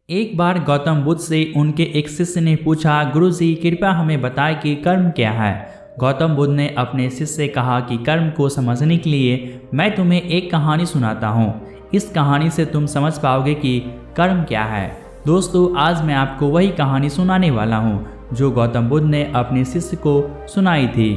एक बार गौतम बुद्ध से उनके एक शिष्य ने पूछा, गुरुजी कृपया हमें बताएं कि कर्म क्या है। गौतम बुद्ध ने अपने शिष्य से कहा कि कर्म को समझने के लिए मैं तुम्हें एक कहानी सुनाता हूँ। इस कहानी से तुम समझ पाओगे कि कर्म क्या है। दोस्तों, आज मैं आपको वही कहानी सुनाने वाला हूँ जो गौतम बुद्ध ने अपने शिष्य को सुनाई थी।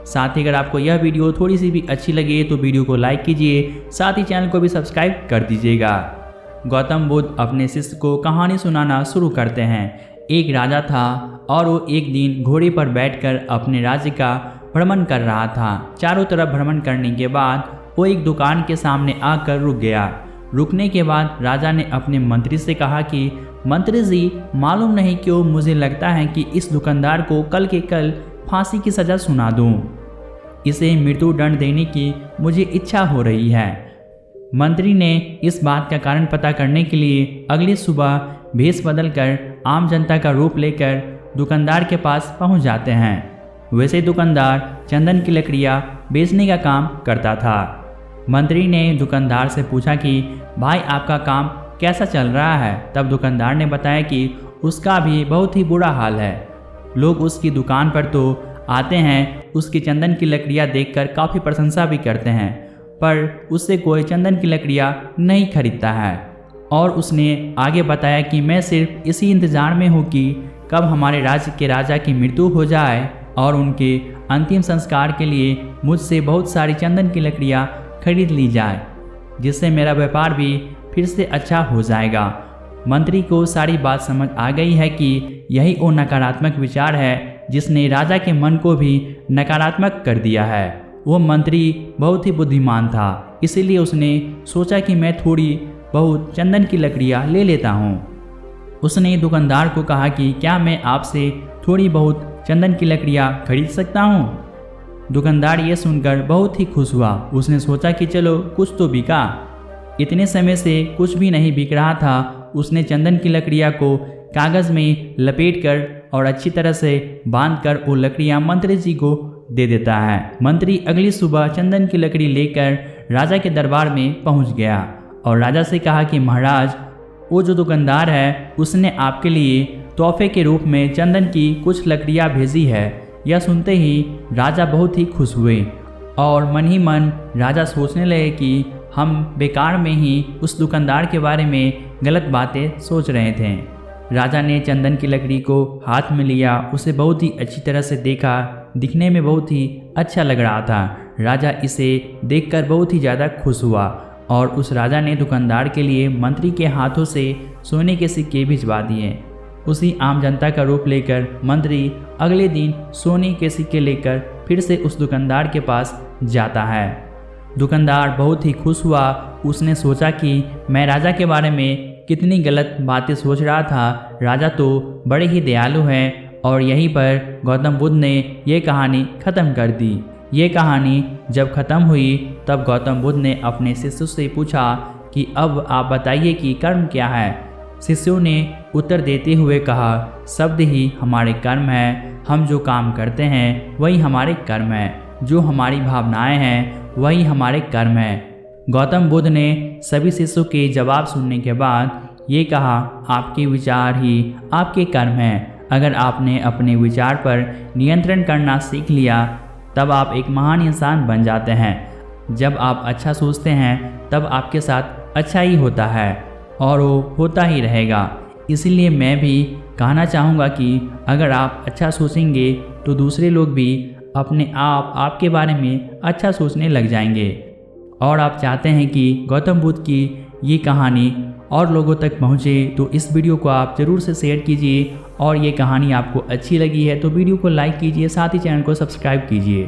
साथ ही अगर आपको यह वीडियो थोड़ी सी भी अच्छी लगे तो वीडियो को लाइक कीजिए, साथ ही चैनल को भी सब्सक्राइब कर दीजिएगा। गौतम बुद्ध अपने शिष्य को कहानी सुनाना शुरू करते हैं। एक राजा था और वो एक दिन घोड़े पर बैठकर अपने राज्य का भ्रमण कर रहा था। चारों तरफ भ्रमण करने के बाद वो एक दुकान के सामने आकर रुक गया। रुकने के बाद राजा ने अपने मंत्री से कहा कि मंत्री जी, मालूम नहीं क्यों मुझे लगता है कि इस दुकानदार को कल के कल फांसी की सज़ा सुना दूं। इसे मृत्यु दंड देने की मुझे इच्छा हो रही है। मंत्री ने इस बात का कारण पता करने के लिए अगली सुबह भेष बदलकर आम जनता का रूप लेकर दुकानदार के पास पहुंच जाते हैं। वैसे दुकानदार चंदन की लकड़ियां बेचने का काम करता था। मंत्री ने दुकानदार से पूछा कि भाई, आपका काम कैसा चल रहा है। तब दुकानदार ने बताया कि उसका भी बहुत ही बुरा हाल है। लोग उसकी दुकान पर तो आते हैं, उसकी चंदन की लकड़ियां देखकर काफ़ी प्रशंसा भी करते हैं, पर उससे कोई चंदन की लकड़ियां नहीं खरीदता है। और उसने आगे बताया कि मैं सिर्फ इसी इंतज़ार में हूँ कि कब हमारे राज्य के राजा की मृत्यु हो जाए और उनके अंतिम संस्कार के लिए मुझसे बहुत सारी चंदन की लकड़ियाँ खरीद ली जाए, जिससे मेरा व्यापार भी फिर से अच्छा हो जाएगा। मंत्री को सारी बात समझ आ गई है कि यही वो नकारात्मक विचार है जिसने राजा के मन को भी नकारात्मक कर दिया है। वो मंत्री बहुत ही बुद्धिमान था, इसीलिए उसने सोचा कि मैं थोड़ी बहुत चंदन की लकड़ियाँ ले लेता हूँ। उसने दुकानदार को कहा कि क्या मैं आपसे थोड़ी बहुत चंदन की लकड़ियाँ खरीद सकता हूँ। दुकानदार ये सुनकर बहुत ही खुश हुआ। उसने सोचा कि चलो कुछ तो बिका। इतने समय से कुछ भी नहीं बिक रहा था। उसने चंदन की लकड़ियाँ को कागज़ में लपेटकर और अच्छी तरह से बांधकर वो लकड़ियाँ मंत्री जी को दे देता है। मंत्री अगली सुबह चंदन की लकड़ी लेकर राजा के दरबार में पहुंच गया और राजा से कहा कि महाराज, वो जो दुकानदार है उसने आपके लिए तोहफे के रूप में चंदन की कुछ लकड़ियां भेजी है। यह सुनते ही राजा बहुत ही खुश हुए और मन ही मन राजा सोचने लगे कि हम बेकार में ही उस दुकानदार के बारे में गलत बातें सोच रहे थे। राजा ने चंदन की लकड़ी को हाथ में लिया, उसे बहुत ही अच्छी तरह से देखा। दिखने में बहुत ही अच्छा लग रहा था। राजा इसे देखकर बहुत ही ज़्यादा खुश हुआ और उस राजा ने दुकानदार के लिए मंत्री के हाथों से सोने के सिक्के भिजवा दिए। उसी आम जनता का रूप लेकर मंत्री अगले दिन सोने के सिक्के लेकर फिर से उस दुकानदार के पास जाता है। दुकानदार बहुत ही खुश हुआ। उसने सोचा कि मैं राजा के बारे में कितनी गलत बातें सोच रहा था। राजा तो बड़े ही दयालु हैं। और यहीं पर गौतम बुद्ध ने ये कहानी ख़त्म कर दी। ये कहानी जब ख़त्म हुई तब गौतम बुद्ध ने अपने शिष्यों से पूछा कि अब आप बताइए कि कर्म क्या है। शिष्यों ने उत्तर देते हुए कहा, शब्द ही हमारे कर्म है। हम जो काम करते हैं वही हमारे कर्म है। जो हमारी भावनाएं हैं वही हमारे कर्म है। गौतम बुद्ध ने सभी शिष्यों के जवाब सुनने के बाद ये कहा, आपके विचार ही आपके कर्म हैं। अगर आपने अपने विचार पर नियंत्रण करना सीख लिया तब आप एक महान इंसान बन जाते हैं। जब आप अच्छा सोचते हैं तब आपके साथ अच्छा ही होता है और वो होता ही रहेगा। इसलिए मैं भी कहना चाहूँगा कि अगर आप अच्छा सोचेंगे तो दूसरे लोग भी अपने आप आपके बारे में अच्छा सोचने लग जाएंगे। और आप चाहते हैं कि गौतम बुद्ध की ये कहानी और लोगों तक पहुँचे तो इस वीडियो को आप ज़रूर से शेयर कीजिए। और ये कहानी आपको अच्छी लगी है तो वीडियो को लाइक कीजिए, साथ ही चैनल को सब्सक्राइब कीजिए।